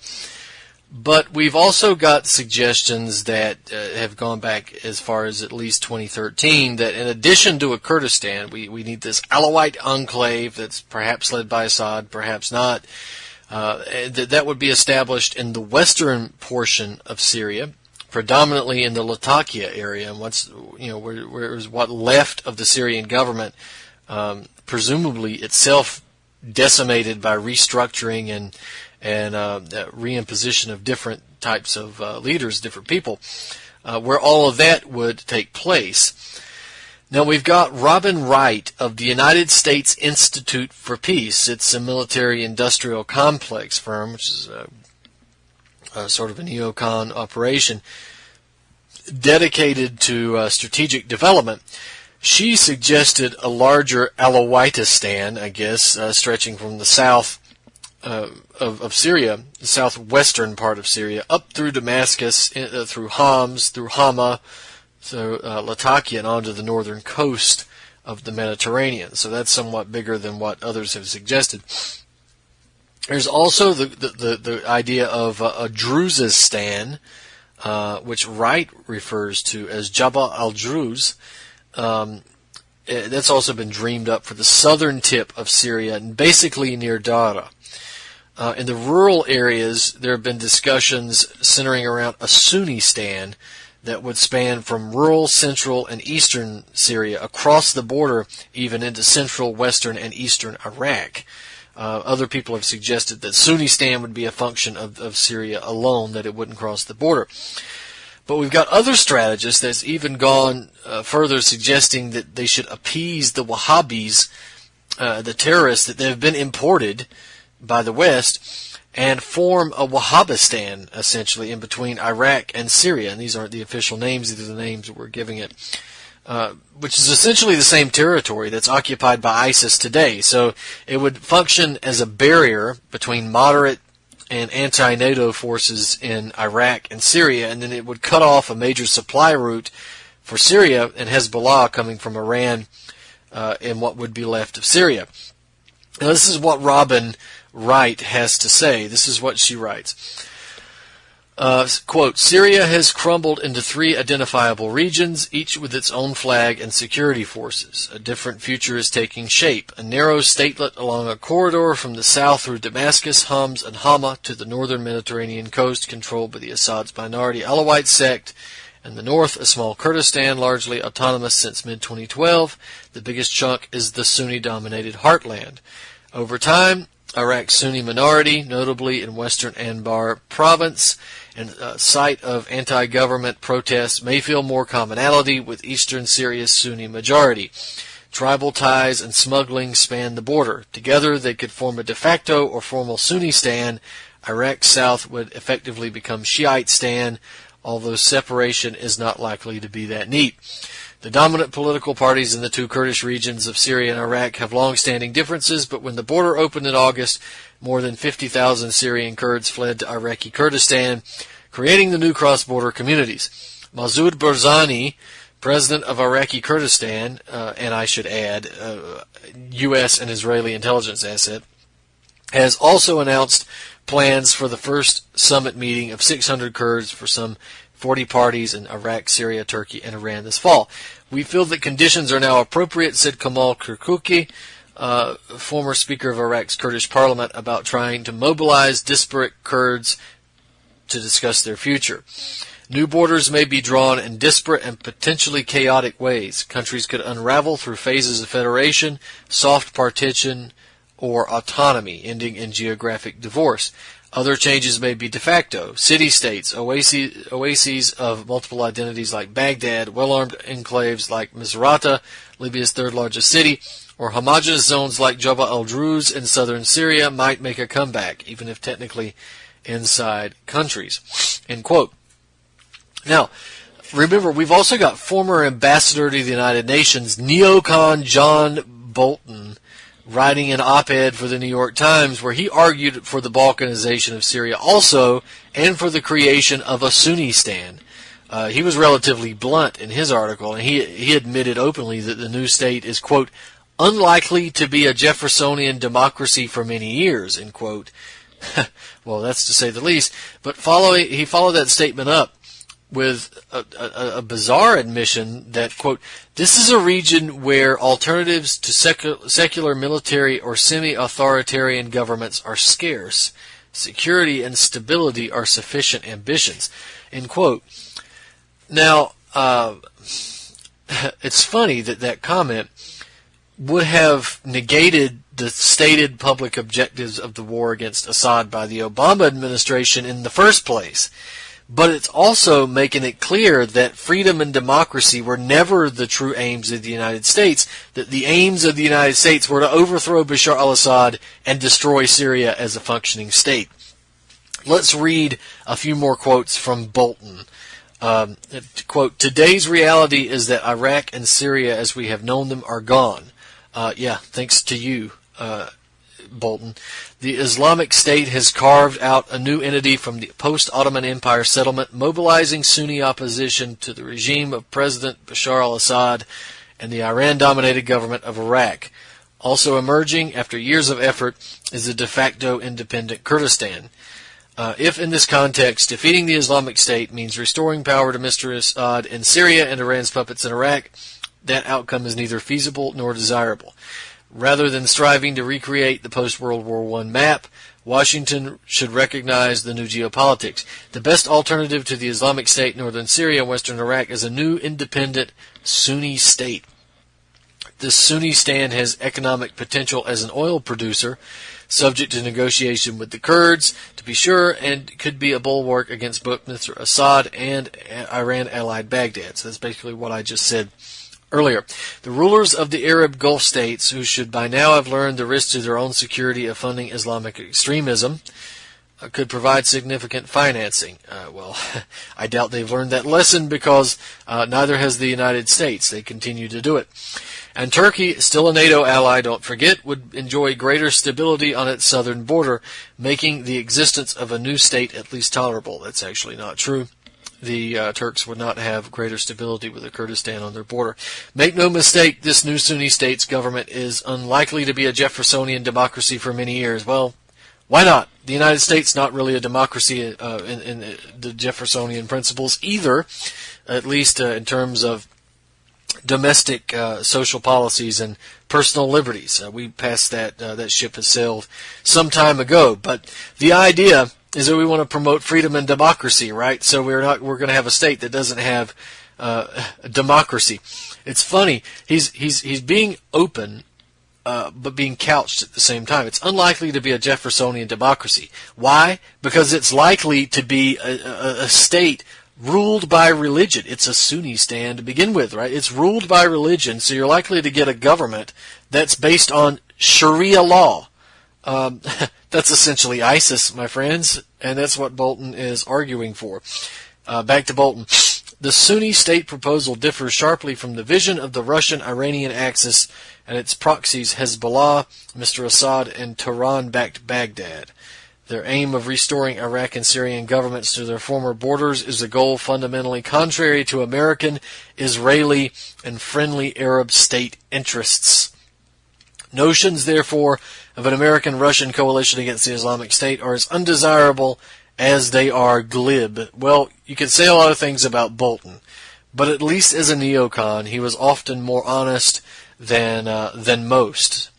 But we've also got suggestions that have gone back as far as at least 2013 that in addition to a Kurdistan, we need this Alawite enclave that's perhaps led by Assad, perhaps not, that would be established in the western portion of Syria, predominantly in the Latakia area, and where is what left of the Syrian government, presumably itself decimated by restructuring and reimposition of different types of leaders, different people, where all of that would take place. Now we've got Robin Wright of the United States Institute for Peace. It's a military-industrial complex firm, which is a sort of a neocon operation dedicated to strategic development. She suggested a larger Alawitistan, I guess, stretching from the south of Syria, the southwestern part of Syria, up through Damascus, through Homs, through Hama, so Latakia, and onto the northern coast of the Mediterranean. So that's somewhat bigger than what others have suggested. There's also the idea of a Druzistan, which Wright refers to as Jabal al-Druz. That's also been dreamed up for the southern tip of Syria and basically near Dara. In the rural areas, there have been discussions centering around a Sunnistan that would span from rural, central, and eastern Syria across the border, even into central, western, and eastern Iraq. Other people have suggested that Sunnistan would be a function of Syria alone, that it wouldn't cross the border. But we've got other strategists that's even gone further, suggesting that they should appease the Wahhabis, the terrorists that have been imported by the West, and form a Wahhabistan, essentially, in between Iraq and Syria. And these aren't the official names, these are the names that we're giving it, which is essentially the same territory that's occupied by ISIS today. So it would function as a barrier between moderate and anti-NATO forces in Iraq and Syria, and then it would cut off a major supply route for Syria and Hezbollah coming from Iran in what would be left of Syria. Now, this is what Robin Wright has to say. This is what she writes. Quote, Syria has crumbled into 3 identifiable regions, each with its own flag and security forces. A different future is taking shape. A narrow statelet along a corridor from the south through Damascus, Homs, and Hama to the northern Mediterranean coast, controlled by the Assad's minority Alawite sect. In the north, a small Kurdistan, largely autonomous since mid-2012. The biggest chunk is the Sunni-dominated heartland. Over time, Iraq's Sunni minority, notably in western Anbar province, and site of anti-government protests, may feel more commonality with eastern Syria's Sunni majority. Tribal ties and smuggling span the border. Together, they could form a de facto or formal Sunnistan. Iraq's south would effectively become Shiite-stan, although separation is not likely to be that neat. The dominant political parties in the 2 Kurdish regions of Syria and Iraq have long-standing differences, but when the border opened in August, more than 50,000 Syrian Kurds fled to Iraqi Kurdistan, creating the new cross-border communities. Masoud Barzani, president of Iraqi Kurdistan, and I should add, U.S. and Israeli intelligence asset, has also announced plans for the first summit meeting of 600 Kurds for some 40 parties in Iraq, Syria, Turkey, and Iran this fall. We feel that conditions are now appropriate, said Kamal Kirkuki, former Speaker of Iraq's Kurdish parliament, about trying to mobilize disparate Kurds to discuss their future. New borders may be drawn in disparate and potentially chaotic ways. Countries could unravel through phases of federation, soft partition, or autonomy, ending in geographic divorce. Other changes may be de facto. City-states, oases of multiple identities like Baghdad, well-armed enclaves like Misrata, Libya's third-largest city, or homogeneous zones like Jabal al-Druz in southern Syria might make a comeback, even if technically inside countries. End quote. Now, remember, we've also got former ambassador to the United Nations, neocon John Bolton, writing an op-ed for the New York Times where he argued for the Balkanization of Syria also and for the creation of a Sunnistan. He was relatively blunt in his article, and he admitted openly that the new state is, quote, unlikely to be a Jeffersonian democracy for many years, end quote. Well, that's to say the least. But he followed that statement up with a bizarre admission that, quote, this is a region where alternatives to secular military or semi-authoritarian governments are scarce. Security and stability are sufficient ambitions, end quote. Now, it's funny that comment would have negated the stated public objectives of the war against Assad by the Obama administration in the first place. But it's also making it clear that freedom and democracy were never the true aims of the United States, that the aims of the United States were to overthrow Bashar al-Assad and destroy Syria as a functioning state. Let's read a few more quotes from Bolton. Quote, today's reality is that Iraq and Syria as we have known them are gone. Yeah, thanks to you, Bolton. The Islamic State has carved out a new entity from the post-Ottoman Empire settlement, mobilizing Sunni opposition to the regime of President Bashar al-Assad and the Iran-dominated government of Iraq. Also emerging after years of effort is the de facto independent Kurdistan. If in this context defeating the Islamic State means restoring power to Mr. Assad in Syria and Iran's puppets in Iraq, that outcome is neither feasible nor desirable. Rather than striving to recreate the post-World War I map, Washington should recognize the new geopolitics. The best alternative to the Islamic State, northern Syria, and western Iraq is a new independent Sunni state. This Sunnistan has economic potential as an oil producer, subject to negotiation with the Kurds, to be sure, and could be a bulwark against both Mr. Assad and Iran-allied Baghdad. So that's basically what I just said earlier. The rulers of the Arab Gulf states, who should by now have learned the risk to their own security of funding Islamic extremism, could provide significant financing. Well, I doubt they've learned that lesson because neither has the United States. They continue to do it. And Turkey, still a NATO ally, don't forget, would enjoy greater stability on its southern border, making the existence of a new state at least tolerable. That's actually not true. The Turks would not have greater stability with the Kurdistan on their border. Make no mistake, this new Sunni state's government is unlikely to be a Jeffersonian democracy for many years. Well, why not? The United States not really a democracy in the Jeffersonian principles either, at least in terms of domestic social policies and personal liberties. We passed that. That ship has sailed some time ago. But the idea is that we want to promote freedom and democracy, right? So we're going to have a state that doesn't have democracy. It's funny. He's being open, but being couched at the same time. It's unlikely to be a Jeffersonian democracy. Why? Because it's likely to be a state ruled by religion. It's a Sunnistan to begin with, right? It's ruled by religion, so you're likely to get a government that's based on Sharia law. That's essentially ISIS, my friends, and that's what Bolton is arguing for. Back to Bolton. The Sunni state proposal differs sharply from the vision of the Russian-Iranian axis and its proxies Hezbollah, Mr. Assad, and Tehran-backed Baghdad. Their aim of restoring Iraq and Syrian governments to their former borders is a goal fundamentally contrary to American, Israeli, and friendly Arab state interests. Notions, therefore, of an American-Russian coalition against the Islamic State are as undesirable as they are glib. Well, you can say a lot of things about Bolton, but at least as a neocon, he was often more honest than most.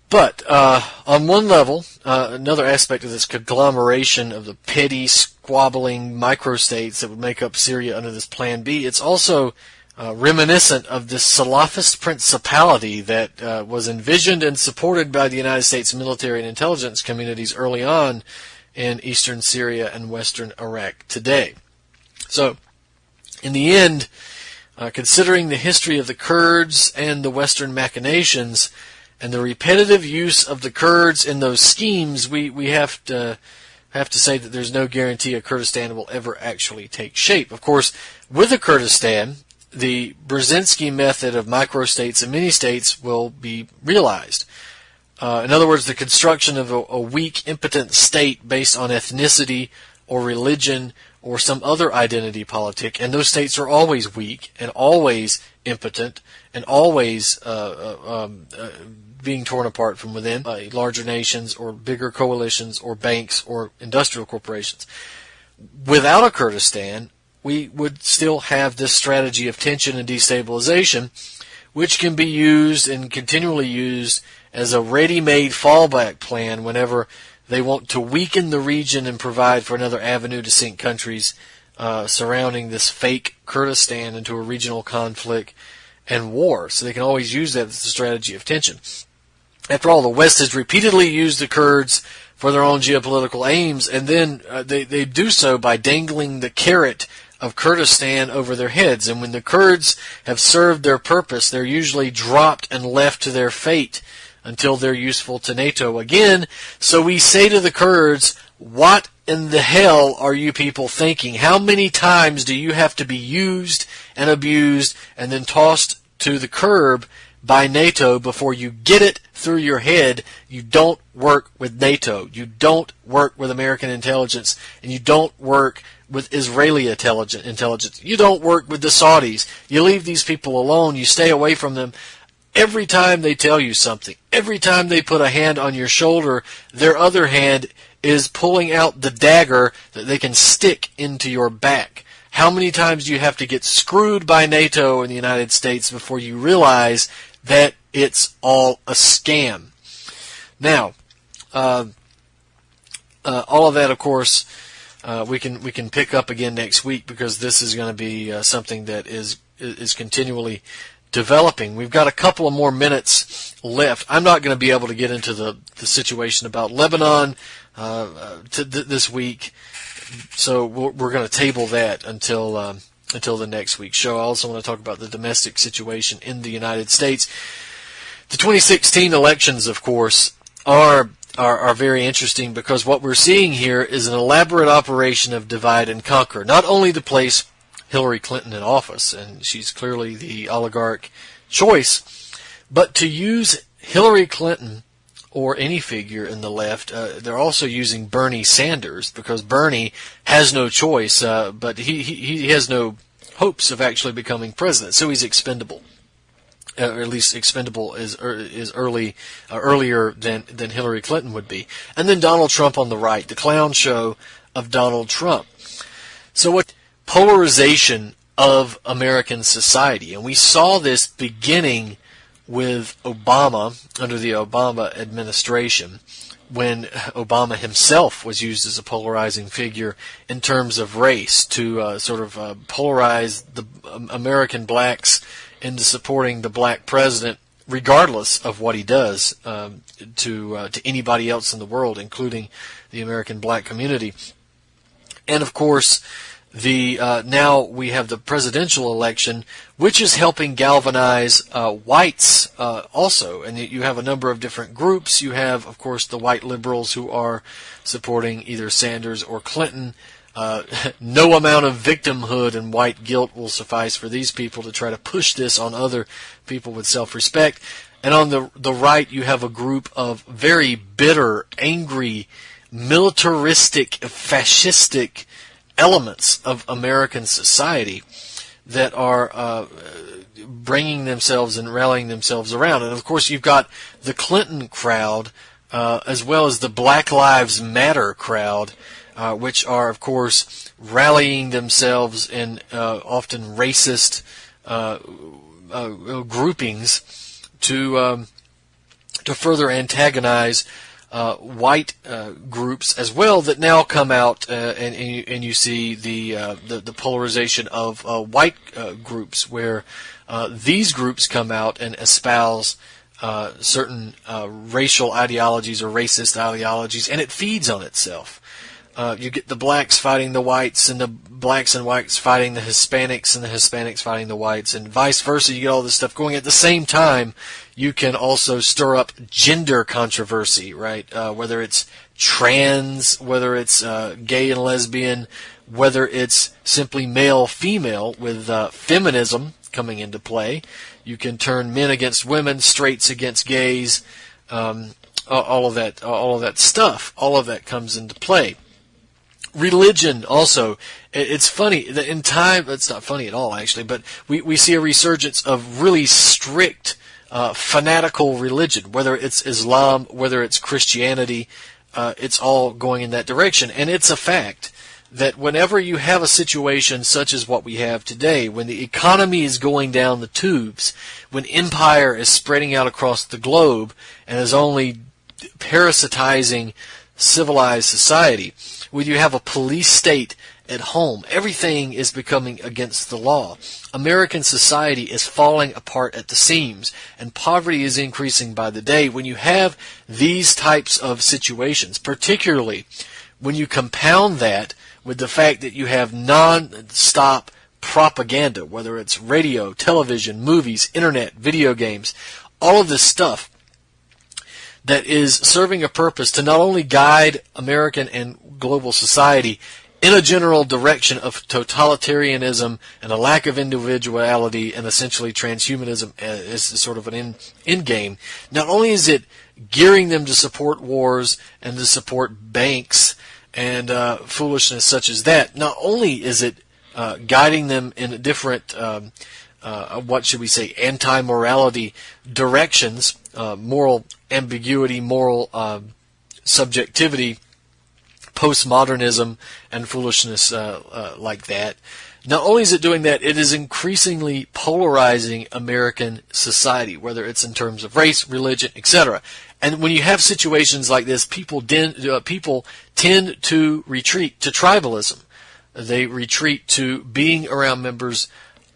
But on one level, another aspect of this conglomeration of the petty, squabbling microstates that would make up Syria under this Plan B, it's also reminiscent of this Salafist principality that was envisioned and supported by the United States military and intelligence communities early on in eastern Syria and western Iraq today. So, in the end, considering the history of the Kurds and the Western machinations, and the repetitive use of the Kurds in those schemes, we have to say that there's no guarantee a Kurdistan will ever actually take shape. Of course, with a Kurdistan, the Brzezinski method of microstates and mini-states will be realized. In other words, the construction of a weak, impotent state based on ethnicity or religion or some other identity politic, and those states are always weak and always impotent and always being torn apart from within by larger nations or bigger coalitions or banks or industrial corporations. Without a Kurdistan, we would still have this strategy of tension and destabilization, which can be used and continually used as a ready-made fallback plan whenever they want to weaken the region and provide for another avenue to sink countries surrounding this fake Kurdistan into a regional conflict and war. So they can always use that as a strategy of tension. After all, the West has repeatedly used the Kurds for their own geopolitical aims, and then they do so by dangling the carrot of Kurdistan over their heads. And when the Kurds have served their purpose, they're usually dropped and left to their fate until they're useful to NATO again. So we say to the Kurds, what in the hell are you people thinking? How many times do you have to be used and abused and then tossed to the curb by NATO before you get it through your head? You don't work with NATO. You don't work with American intelligence, and you don't work with Israeli intelligence. You don't work with the Saudis. You leave these people alone. You stay away from them. Every time they tell you something, every time they put a hand on your shoulder, their other hand is pulling out the dagger that they can stick into your back. How many times do you have to get screwed by NATO and the United States before you realize that it's all a scam? Now, all of that, of course, we can pick up again next week, because this is going to be something that is continually developing. We've got a couple of more minutes left. I'm not going to be able to get into the situation about Lebanon this week, so we're going to table that until the next week's show. I also want to talk about the domestic situation in the United States. The 2016 elections, of course, are very interesting, because what we're seeing here is an elaborate operation of divide and conquer. Not only to place Hillary Clinton in office, and she's clearly the oligarch choice, but to use Hillary Clinton or any figure in the left. They're also using Bernie Sanders, because Bernie has no choice, but he has no hopes of actually becoming president, so he's expendable. Or at least expendable is earlier than Hillary Clinton would be. And then Donald Trump on the right, the clown show of Donald Trump. So what polarization of American society, and we saw this beginning with Obama, under the Obama administration, when Obama himself was used as a polarizing figure in terms of race to polarize the American blacks into supporting the black president, regardless of what he does to anybody else in the world, including the American black community. And of course, now we have the presidential election, which is helping galvanize whites also. And you have a number of different groups. You have, of course, the white liberals who are supporting either Sanders or Clinton. No amount of victimhood and white guilt will suffice for these people to try to push this on other people with self-respect. And on the right, you have a group of very bitter, angry, militaristic, fascistic elements of American society that are bringing themselves and rallying themselves around. And of course, you've got the Clinton crowd as well as the Black Lives Matter crowd, which are, of course, rallying themselves in often racist groupings to further antagonize white groups as well, that now come out and you see the polarization of white groups, where these groups come out and espouse certain racial ideologies or racist ideologies, and it feeds on itself. You get the blacks fighting the whites, and the blacks and whites fighting the Hispanics, and the Hispanics fighting the whites, and vice versa. You get all this stuff going. At the same time, you can also stir up gender controversy, right? Whether it's trans, whether it's gay and lesbian, whether it's simply male-female with feminism coming into play. You can turn men against women, straights against gays, all of that stuff. All of that comes into play. Religion also. It's funny that in time, it's not funny at all actually, but we see a resurgence of really strict, fanatical religion, whether it's Islam, whether it's Christianity, it's all going in that direction. And it's a fact that whenever you have a situation such as what we have today, when the economy is going down the tubes, when empire is spreading out across the globe and is only parasitizing civilized society, when you have a police state at home, everything is becoming against the law. American society is falling apart at the seams, and poverty is increasing by the day. When you have these types of situations, particularly when you compound that with the fact that you have non-stop propaganda, whether it's radio, television, movies, internet, video games, all of this stuff that is serving a purpose to not only guide American and global society in a general direction of totalitarianism and a lack of individuality and essentially transhumanism is sort of an end game. Not only is it gearing them to support wars and to support banks and foolishness such as that, not only is it guiding them in different, what should we say, anti-morality directions, moral ambiguity, moral subjectivity, postmodernism, and foolishness like that. Not only is it doing that, it is increasingly polarizing American society, whether it's in terms of race, religion, etc. And when you have situations like this, people tend to retreat to tribalism. They retreat to being around members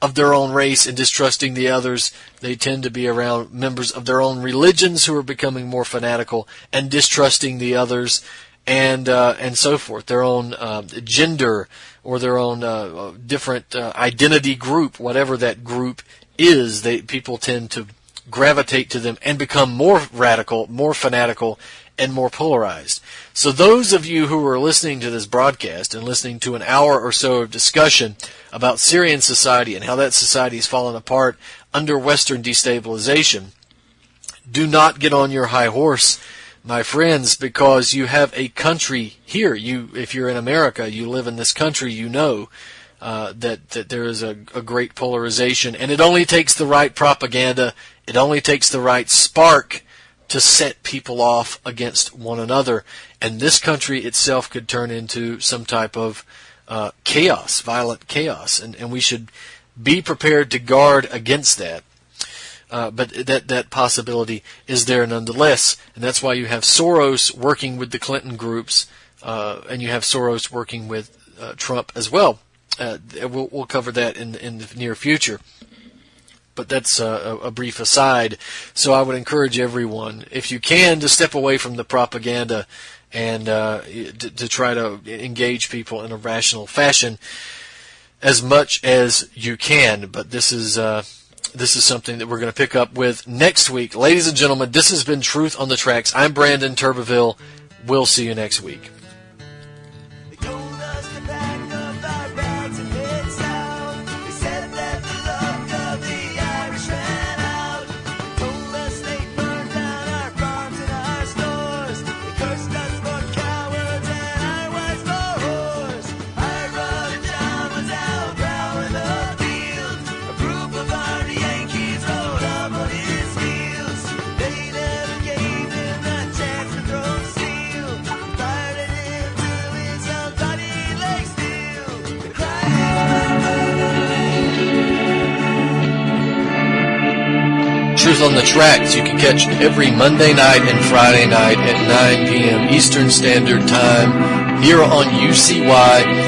of their own race and distrusting the others. They tend to be around members of their own religions who are becoming more fanatical and distrusting the others, and so forth. Their own gender or their own different identity group, whatever that group is, people tend to gravitate to them and become more radical, more fanatical, and more polarized. So those of you who are listening to this broadcast and listening to an hour or so of discussion about Syrian society and how that society has fallen apart under Western destabilization, do not get on your high horse, my friends, because you have a country here. If you're in America, you live in this country, you know that there is a great polarization, and it only takes the right propaganda, it only takes the right spark to set people off against one another. And this country itself could turn into some type of chaos, violent chaos. And we should be prepared to guard against that. But that possibility is there nonetheless. And that's why you have Soros working with the Clinton groups, and you have Soros working with Trump as well. We'll cover that in the near future. But that's a brief aside. So I would encourage everyone, if you can, to step away from the propaganda and to try to engage people in a rational fashion as much as you can. But this is something that we're going to pick up with next week. Ladies and gentlemen, this has been Truth on the Tracks. I'm Brandon Turbeville. We'll see you next week. Truth on the Tracks you can catch every Monday night and Friday night at 9 p.m. Eastern Standard Time here on UCY